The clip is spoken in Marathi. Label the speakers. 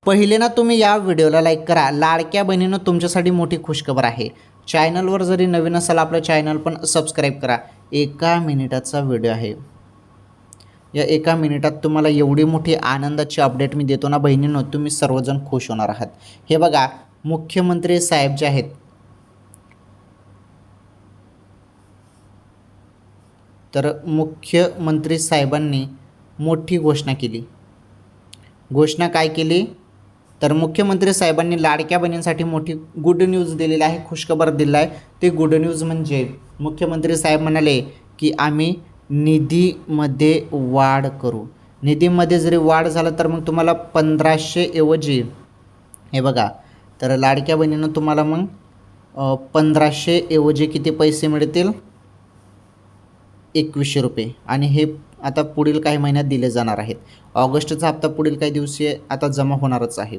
Speaker 1: पहिले ना तुम्ही या व्हिडिओला लाईक करा. लाडक्या बहिणीनं तुमच्यासाठी मोठी खुशखबर आहे. चॅनलवर जरी नवीन असाल आपलं चॅनल पण सबस्क्राईब करा. 1 मिनिटाचा व्हिडिओ आहे. या 1 मिनिटात तुम्हाला एवढी मोठी आनंदाची अपडेट मी देतो ना बहिणींनो, तुम्ही सर्वजण खुश होणार आहात. हे बघा, मुख्यमंत्री साहेब जे आहेत, तर मुख्यमंत्री साहेबांनी मोठी घोषणा केली. घोषणा काय केली? तर मुख्यमंत्री साहेबांनी लाडक्या बहिणींसाठी मोठी गुड न्यूज दिलेली आहे, खुशखबर दिला आहे. ते गुड न्यूज म्हणजे मुख्यमंत्री साहेब म्हणाले की आम्ही निधीमध्ये वाढ करू. निधीमध्ये जरी वाढ झालं तर मग तुम्हाला 1500 ऐवजी हे बघा, तर लाडक्या बहिणीनं तुम्हाला मग 1500 ऐवजी किती पैसे मिळतील? 2100 रुपये. आणि हे आता पुढील काही महिन्यात दिले जाणार आहेत. ऑगस्टचा हप्ता पुढील काही दिवशी आता जमा होणारच आहे.